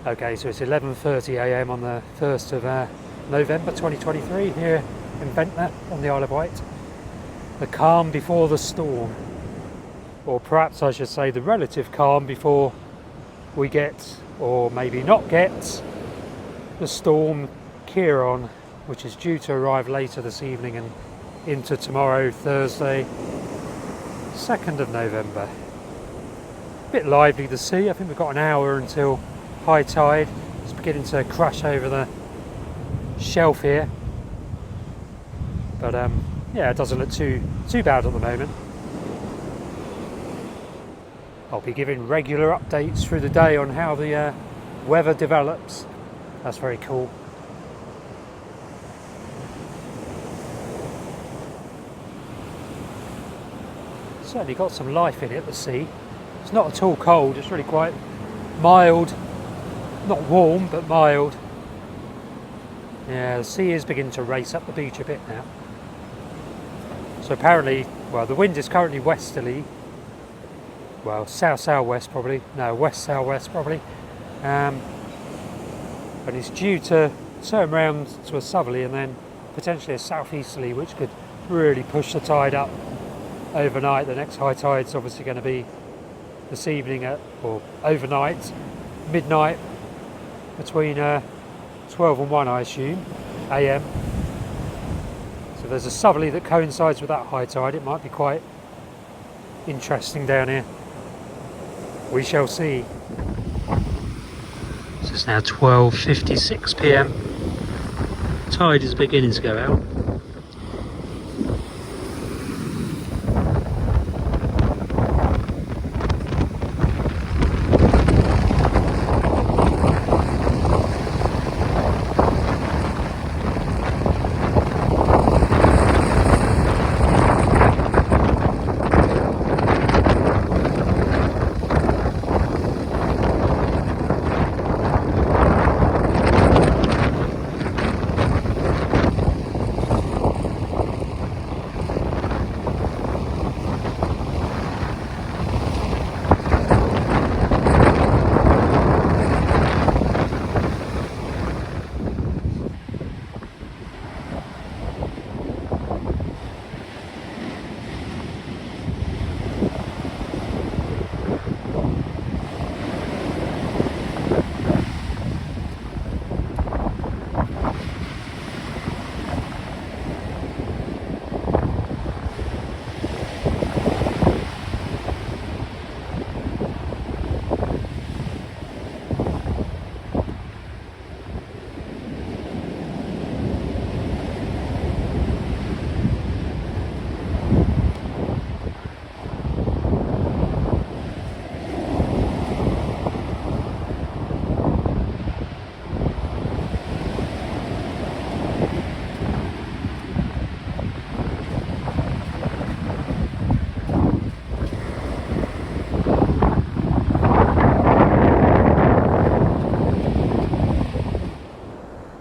Okay, so it's 11:30 AM on the 1st of November 2023 here in Ventnor on the Isle of Wight. The calm before the storm, or perhaps I should say the relative calm before we get, or maybe not get, the Storm Ciaran, which is due to arrive later this evening and into tomorrow, Thursday, 2nd of November. A bit lively, the sea. I think we've got an hour until high tide. It's beginning to crash over the shelf here, but yeah, it doesn't look too bad at the moment. I'll be giving regular updates through the day on how the weather develops. That's very cool. Certainly got some life in it, the sea. It's not at all cold, it's really quite mild. Not warm, but mild. Yeah, the sea is beginning to race up the beach a bit now. So apparently, well, the wind is currently westerly. Well, south-southwest probably. No, west-southwest probably. And it's due to turn around to a southerly and then potentially a southeasterly, which could really push the tide up overnight. The next high tide's obviously going to be this evening or overnight, midnight, between 12 and 1, I assume, AM. So there's a southerly that coincides with that high tide. It might be quite interesting down here. We shall see. So it's now 12:56 PM. Tide is beginning to go out.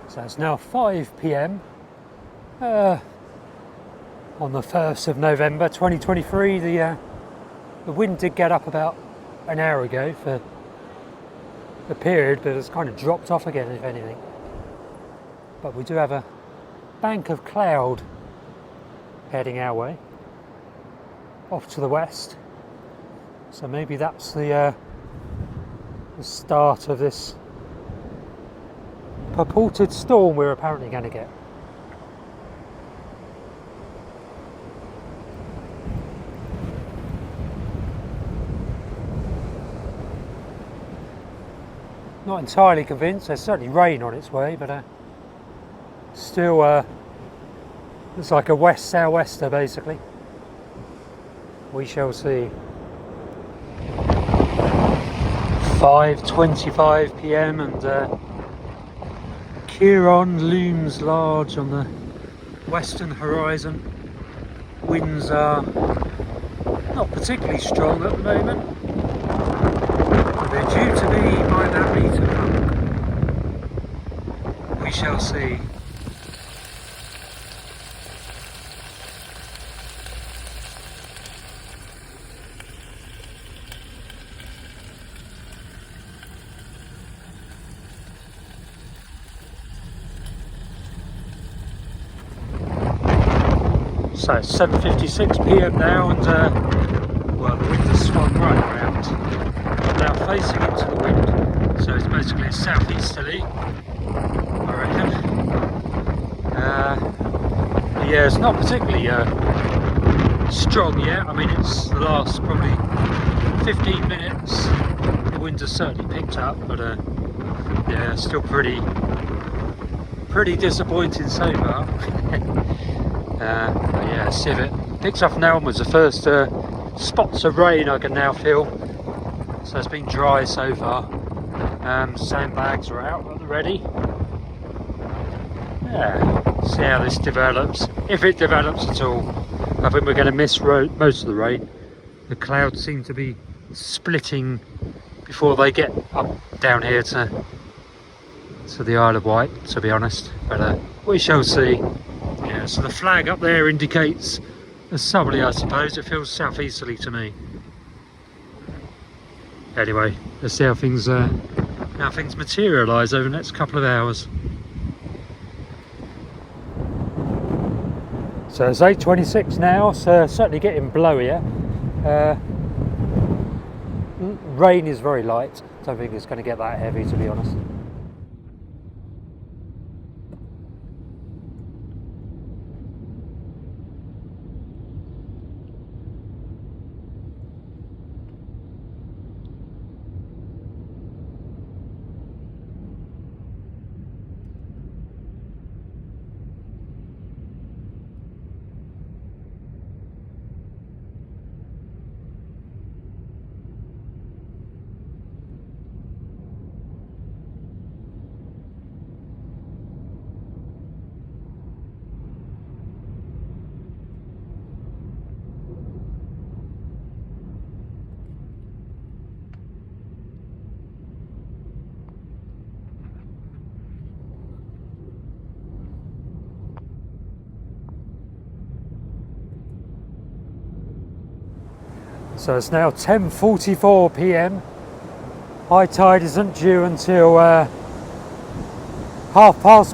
So it's now 5 PM on the 1st of November 2023. The wind did get up about an hour ago for the period, but it's kind of dropped off again, if anything. But we do have a bank of cloud heading our way off to the west, so maybe that's the start of this purported storm we're apparently going to get. Not entirely convinced. There's certainly rain on its way, but still looks like a west-southwester basically. We shall see. 5:25 PM and Ciaran looms large on the western horizon. Winds are not particularly strong at the moment, but they're due to be by that meter mark. We shall see. So it's 7:56 p.m. now, and well, the wind has swung right around. I'm now facing into the wind, so it's basically a southeasterly, I reckon. Yeah, it's not particularly strong yet. I mean, it's the last probably 15 minutes. The wind has certainly picked up, but yeah, still pretty disappointing so far. But yeah, see if it picks up now onwards. The first spots of rain I can now feel. So it's been dry so far. Sandbags are out at the ready. Yeah, see how this develops. If it develops at all, I think we're going to miss most of the rain. The clouds seem to be splitting before they get up down here to the Isle of Wight, to be honest. But we shall see. Yeah, so the flag up there indicates a southerly, I suppose. It feels southeasterly to me. Anyway, let's see how things materialise over the next couple of hours. So it's 8:26 now, so certainly getting blowier. Rain is very light. Don't think it's going to get that heavy, to be honest. So it's now 10:44 p.m. High tide isn't due until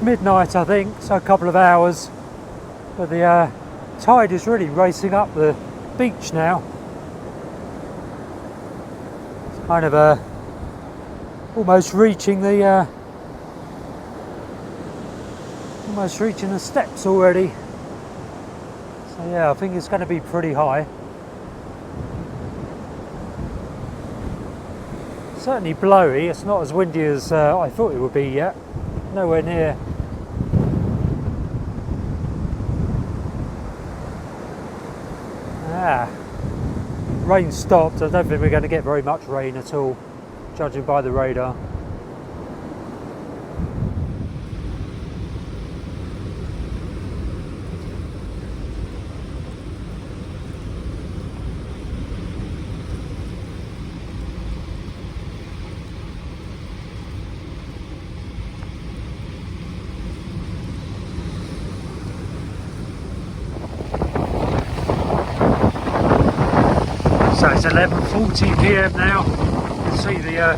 midnight, I think, so a couple of hours. But the tide is really racing up the beach now. It's kind of almost reaching the steps already. So yeah, I think it's going to be pretty high. Certainly blowy. It's not as windy as I thought it would be yet. Nowhere near. Rain stopped. I don't think we're going to get very much rain at all, judging by the radar. So it's 11:40 p.m. now. You can see the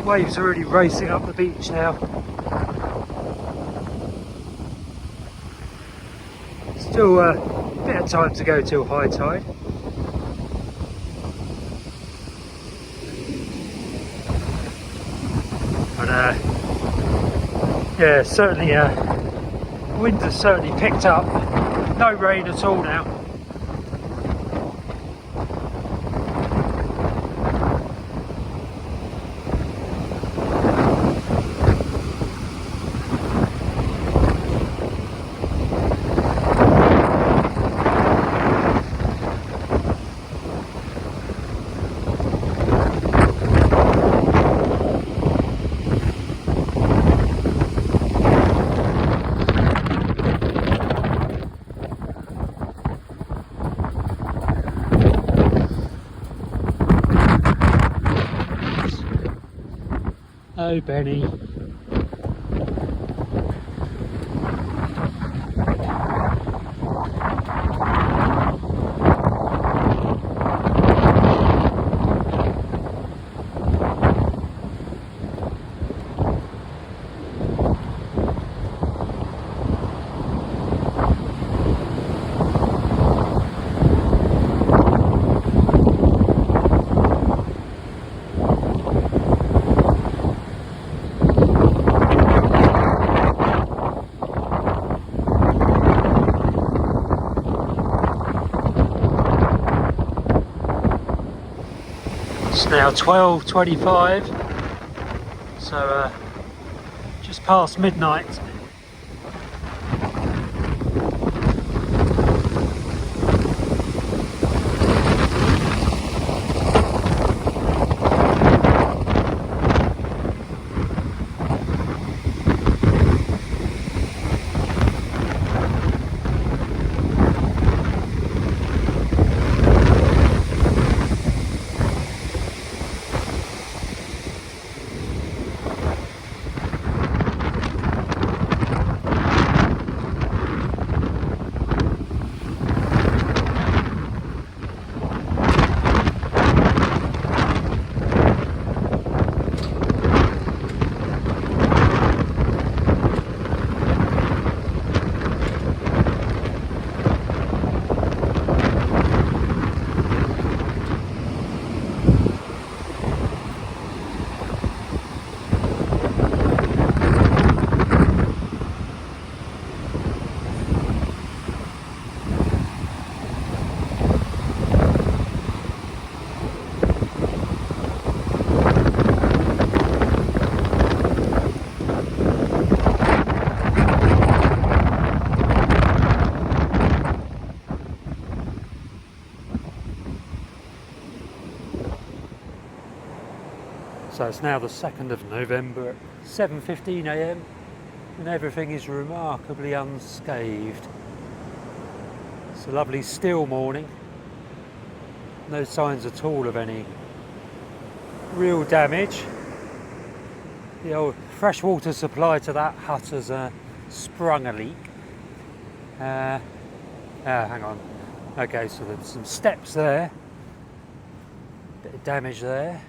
waves are really racing up the beach now. Still a bit of time to go till high tide. But yeah, certainly wind has certainly picked up. No rain at all now. Oh, Benny. now 12:25, so just past midnight. So it's now the 2nd of November at 7:15 AM and everything is remarkably unscathed. It's a lovely still morning. No signs at all of any real damage. The old freshwater supply to that hut has sprung a leak. Hang on. Okay, so there's some steps there. Bit of damage there.